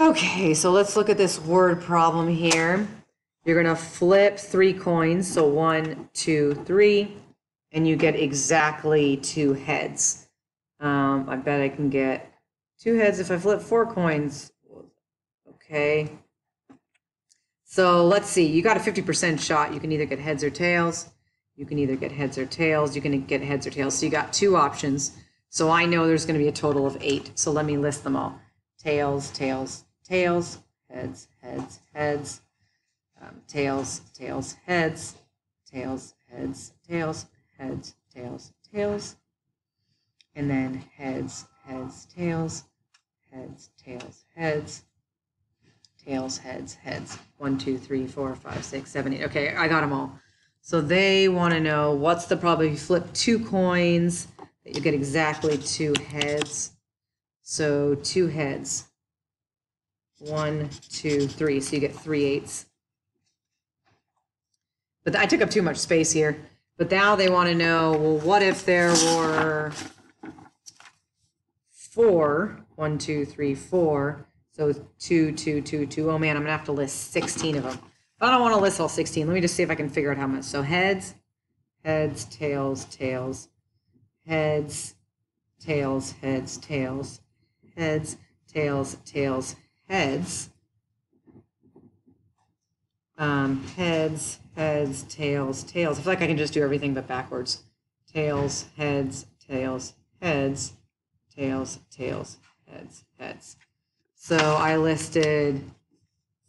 Okay, so let's look at this word problem here. You're going to flip 3 coins, so 1, 2, 3, and you get exactly 2 heads. I bet I can get 2 heads if I flip 4 coins. Okay. So let's see, you got a 50% shot. You can either get heads or tails. You can either get heads or tails. You can get heads or tails. So you got 2 options. So I know there's going to be a total of 8. So let me list them all. Tails, tails, tails, heads, heads, heads, tails, tails, heads, tails, heads, tails, heads, tails, tails, and then heads, heads, tails, heads, tails, heads, tails, heads, heads. 1, 2, 3, 4, 5, 6, 7, 8. Okay, I got them all. So they want to know what's the probability if you flip 2 coins that you get exactly 2 heads. So 2 heads. 1, 2, 3. So you get 3 eighths. But I took up too much space here. But now they want to know, well, what if there were 4? 1, 2, 3, 4. So 2, 2, 2, 2. Oh man, I'm going to have to list 16 of them. But I don't want to list all 16. Let me just see if I can figure out how much. So heads, heads, tails, tails, heads, tails, heads, tails, heads, tails, tails, heads, heads, heads, tails, tails. I feel like I can just do everything but backwards. Tails, heads, tails, heads, tails, tails, heads, heads. So I listed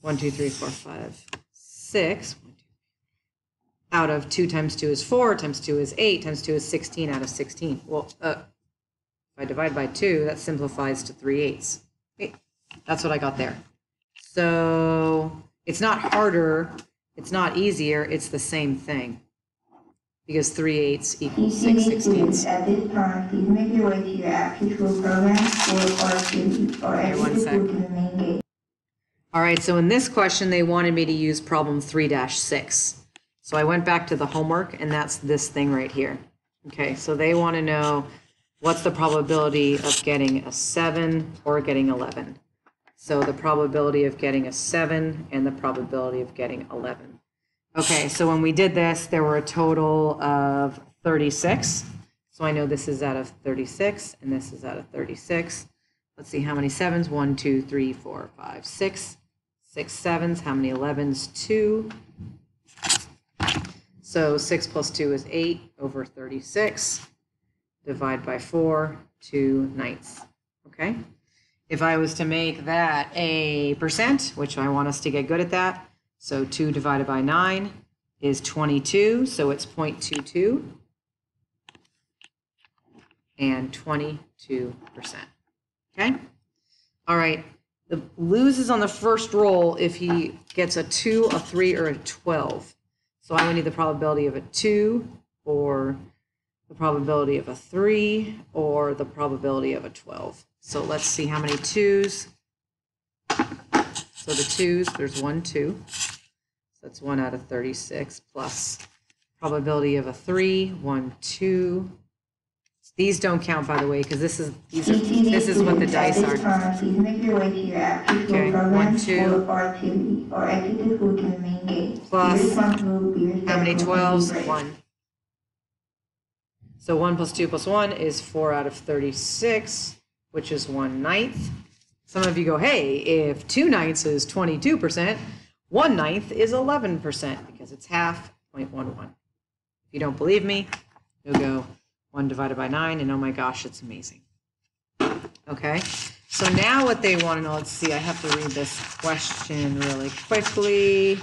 1, 2, 3, 4, 5, 6. Out of 2 times 2 is 4, times 2 is 8, times 2 is 16 out of 16. Well, if I divide by 2, that simplifies to 3 eighths. That's what I got there. So it's not harder, it's not easier, it's the same thing. Because 3 eighths equals 6 sixteenths. At this time, please make your way to your after-school program or activity or exit to the main gate. All right, so in this question, they wanted me to use problem 3-6. So I went back to the homework, and that's this thing right here. Okay, so they want to know what's the probability of getting a 7 or getting 11. So the probability of getting a 7 and the probability of getting 11. Okay, so when we did this, there were a total of 36. So I know this is out of 36, and this is out of 36. Let's see how many 7s. 1, 2, 3, 4, 5, 6. 6 7s. How many 11s? 2. So 6 plus 2 is 8 over 36. Divide by 4, 2 ninths. Okay? If I was to make that a percent, which I want us to get good at that, so 2 divided by 9 is 22, so it's 0.22 and 22%. Okay? All right. The loses on the first roll if he gets a 2, a 3, or a 12. So I would need the probability of a 2 or the probability of a 3 or the probability of a 12. So let's see how many 2s. So the 2s, there's 1, 2. So that's 1 out of 36 plus probability of a 3, 1, 2. These don't count, by the way, because this is what the dice are. Please make your way to your after-school program 1, 2. or activity or exit the school to the main gate. Plus how many 12s? 1. So 1 plus 2 plus 1 is 4 out of 36, which is 1 ninth. Some of you go, hey, if 2 ninths is 22%, 1 ninth is 11% because it's half, 0.11. If you don't believe me, you'll go 1 divided by 9, and oh my gosh, it's amazing. Okay, so now what they want to know, let's see, I have to read this question really quickly.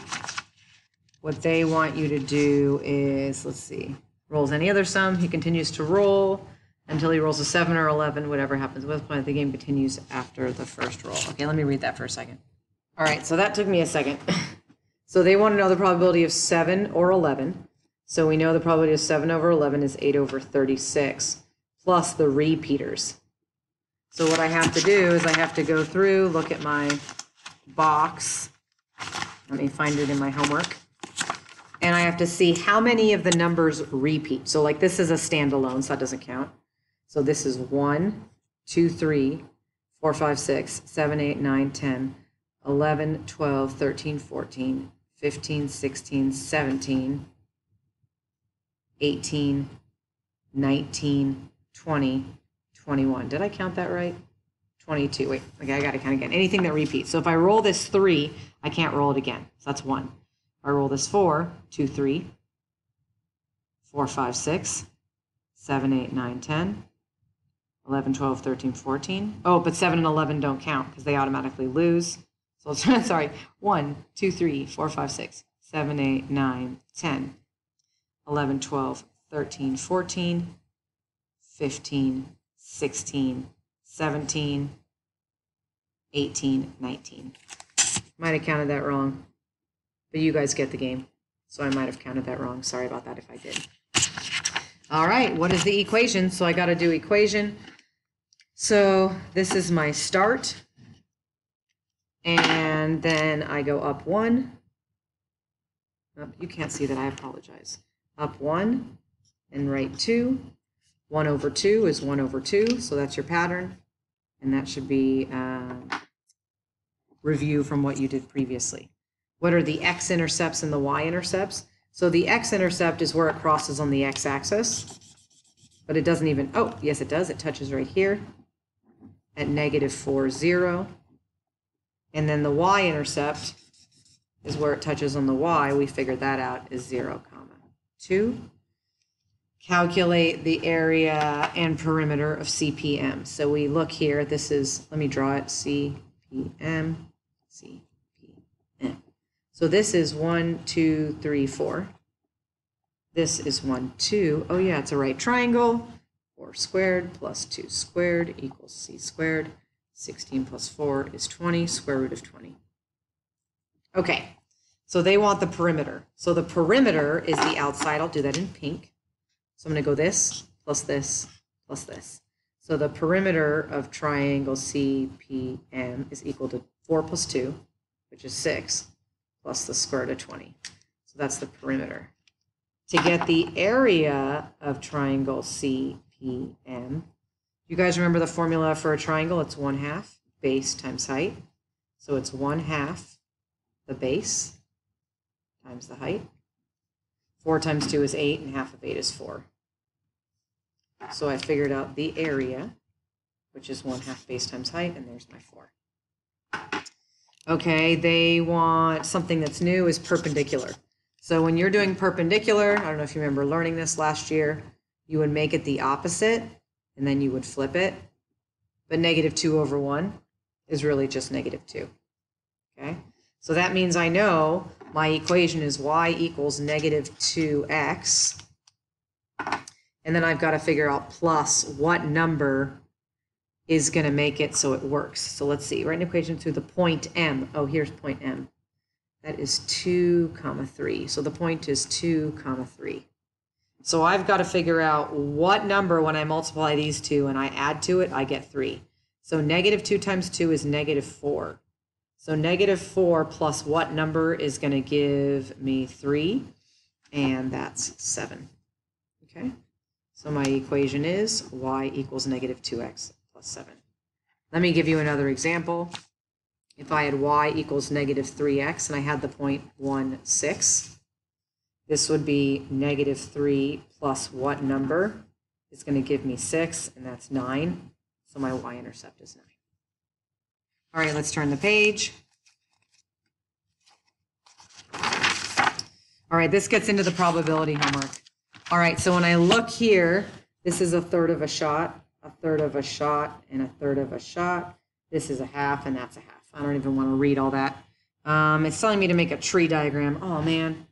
What they want you to do is, let's see, rolls any other sum, he continues to roll until he rolls a 7 or 11, whatever happens with point, the game continues after the first roll. Okay, let me read that for a second. All right, so that took me a second. So they want to know the probability of 7 or 11. So we know the probability of 7 over 11 is 8 over 36, plus the repeaters. So what I have to do is I have to go through, look at my box. Let me find it in my homework. And I have to see how many of the numbers repeat. So like this is a standalone, so that doesn't count. So this is 1, 2, 3, 4, 5, 6, 7, 8, 9, 10, 11, 12, 13, 14, 15, 16, 17, 18, 19, 20, 21. Did I count that right? 22. Wait, okay, I got to count again. Anything that repeats. So if I roll this 3, I can't roll it again. So that's 1. If I roll this 4, 2, 3, 4, 5, 6, 7, 8, 9, 10, 11, 12, 13, 14. Oh, but 7 and 11 don't count because they automatically lose. So sorry, 1, 2, 3, 4, 5, 6, 7, 8, 9, 10, 11, 12, 13, 14, 15, 16, 17, 18, 19. Might have counted that wrong, but you guys get the game. So I might have counted that wrong. Sorry about that if I did. All right, what is the equation? So I got to do equation. So this is my start. And then I go up 1. Oh, you can't see that, I apologize. Up 1 and right 2. 1 over 2 is 1 over 2, so that's your pattern. And that should be review from what you did previously. What are the x-intercepts and the y-intercepts? So the x-intercept is where it crosses on the x-axis, but it doesn't even, oh, yes it does, it touches right here at -4, 0. And then the y-intercept is where it touches on the y, we figured that out, is 0, 2. Calculate the area and perimeter of CPM. So we look here, this is, let me draw it, CPM, CPM. So this is 1, 2, 3, 4. This is 1, 2. Oh yeah, it's a right triangle. 4 squared plus 2 squared equals C squared. 16 plus 4 is 20, square root of 20. Okay, so they want the perimeter. So the perimeter is the outside. I'll do that in pink. So I'm going to go this, plus this, plus this. So the perimeter of triangle CPM is equal to 4 plus 2, which is 6, plus the square root of 20. So that's the perimeter. To get the area of triangle CPM, you guys remember the formula for a triangle? It's 1/2 base times height. So it's 1/2 the base times the height. 4 times 2 is 8, and half of 8 is 4. So I figured out the area, which is 1/2 base times height, and there's my 4. Okay, they want something that's new is perpendicular. So when you're doing perpendicular, I don't know if you remember learning this last year, you would make it the opposite, and then you would flip it. But -2 over 1 is really just -2. Okay, so that means I know my equation is y equals -2x. And then I've got to figure out plus what number is going to make it so it works. So let's see, write an equation through the point M. Oh, here's point M. That is 2, 3. So the point is 2, 3. So I've got to figure out what number, when I multiply these two and I add to it, I get 3. So -2 times 2 is -4. So -4 plus what number is going to give me 3? And that's 7. Okay. So my equation is y equals -2x plus 7. Let me give you another example. If I had y equals -3x and I had the point 1, 6, this would be -3 plus what number is going to give me 6, and that's 9. So my y-intercept is 9. All right, let's turn the page. All right, this gets into the probability homework. All right, so when I look here, this is 1/3 of a shot, 1/3 of a shot, and 1/3 of a shot. This is 1/2, and that's 1/2. I don't even want to read all that. It's telling me to make a tree diagram. Oh, man.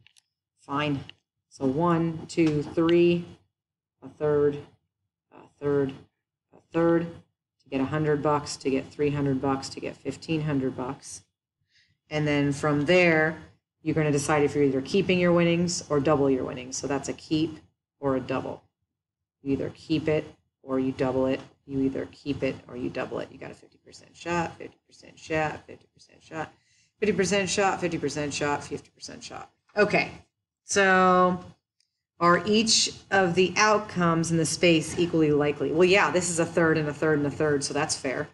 Fine. So 1, 2, 3, 1/3, 1/3, 1/3, to get $100, to get $300, to get $1,500. And then from there, you're going to decide if you're either keeping your winnings or double your winnings. So that's a keep or a double. You either keep it or you double it. You either keep it or you double it. You got a 50% shot, 50% shot, 50% shot, 50% shot, 50% shot, 50% shot. Okay, so are each of the outcomes in the space equally likely? Well, yeah, this is 1/3 and 1/3 and 1/3, so that's fair.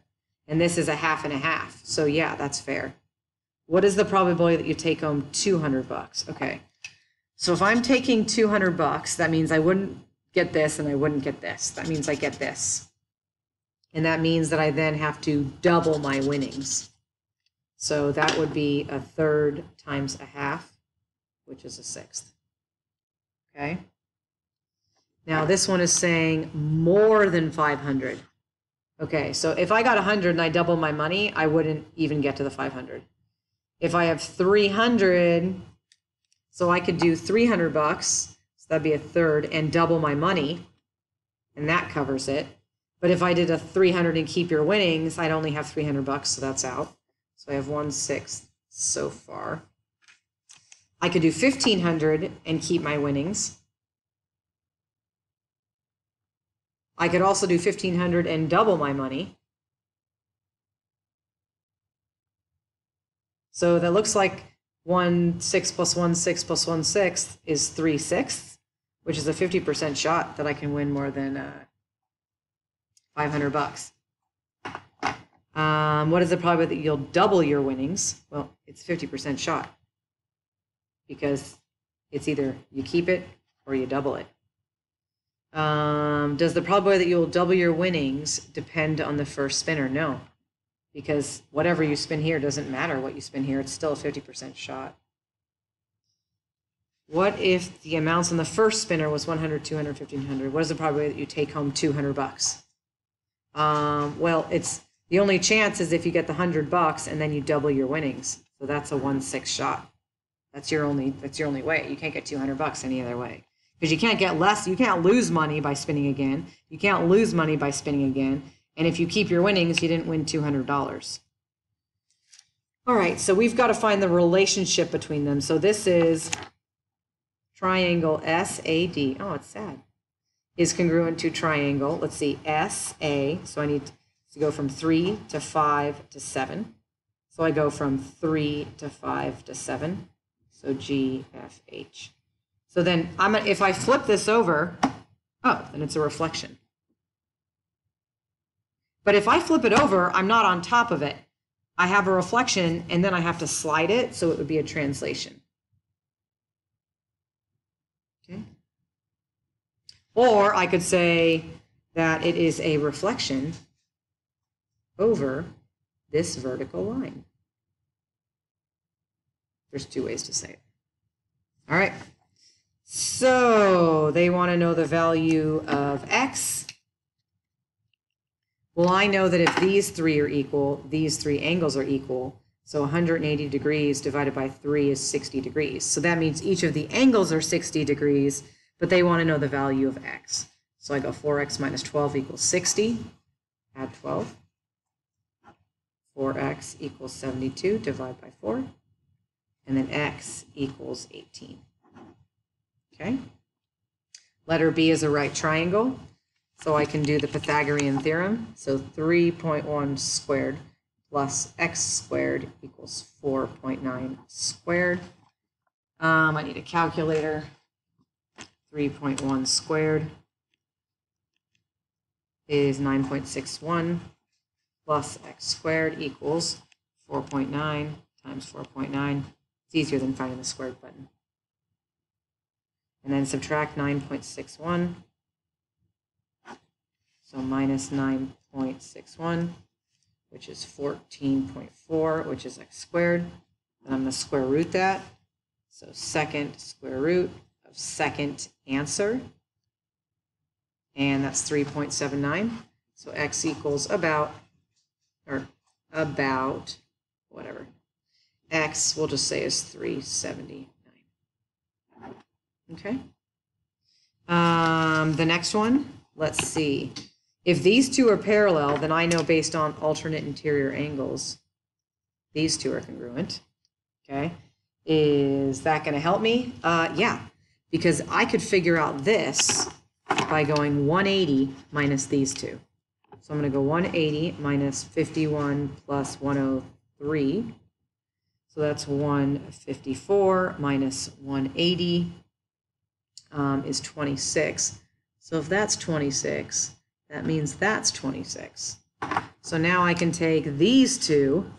And this is a half and a half. So yeah, that's fair. What is the probability that you take home $200? Okay. So if I'm taking $200, that means I wouldn't get this and I wouldn't get this. That means I get this. And that means that I then have to double my winnings. So that would be a third times a half, which is a sixth. Okay. Now this one is saying more than 500. Okay, so if I got 100 and I double my money, I wouldn't even get to the 500. If I have 300, so I could do $300, so that'd be a third, and double my money, and that covers it. But if I did a 300 and keep your winnings, I'd only have $300, so that's out. So I have 1/6 so far. I could do 1,500 and keep my winnings. I could also do 1,500 and double my money. So that looks like 1/6 plus 1/6 plus 1/6 is 3/6, which is a 50% shot that I can win more than $500. What is the probability that you'll double your winnings? Well, it's 50% shot because it's either you keep it or you double it. Does the probability that you'll double your winnings depend on the first spinner? No, because whatever you spin here doesn't matter what you spin here. It's still a 50% shot. What if the amounts on the first spinner was 100, 200, 1,500? What is the probability that you take home $200? Well, it's the only chance is if you get the $100 and then you double your winnings. So that's a 1/6 shot. That's your only way. You can't get $200 any other way. Because you can't get less, you can't lose money by spinning again. You can't lose money by spinning again. And if you keep your winnings, you didn't win $200. All right, so we've got to find the relationship between them. So this is triangle SAD. Oh, it's sad. Is congruent to triangle. Let's see, SA. So I need to go from 3 to 5 to 7. So I go from 3 to 5 to 7. So GFH. So then if I flip this over, oh, then it's a reflection. But if I flip it over, I'm not on top of it. I have a reflection and then I have to slide it, so it would be a translation. Okay. Or I could say that it is a reflection over this vertical line. There's two ways to say it. All right. So they want to know the value of x. Well, I know that if these three are equal, these three angles are equal. So 180 degrees divided by 3 is 60 degrees. So that means each of the angles are 60 degrees, but they want to know the value of x. So I go 4x minus 12 equals 60. Add 12. 4x equals 72. Divide by 4. And then x equals 18. Okay. Letter B is a right triangle. So I can do the Pythagorean theorem. So 3.1 squared plus x squared equals 4.9 squared. I need a calculator. 3.1 squared is 9.61 plus x squared equals 4.9 times 4.9. It's easier than finding the squared button. And then subtract 9.61. So minus 9.61, which is 14.4, which is x squared. Then I'm going to square root that. So second square root of second answer. And that's 3.79. So x equals about, whatever. X, we'll just say is 379. Okay. The next one, let's see. If these two are parallel, then I know based on alternate interior angles, these two are congruent. Okay. Is that going to help me? Yeah, because I could figure out this by going 180 minus these two. So I'm going to go 180 minus 51 plus 103. So that's 154 minus 180 is 26. So if that's 26, that means that's 26. So now I can take these two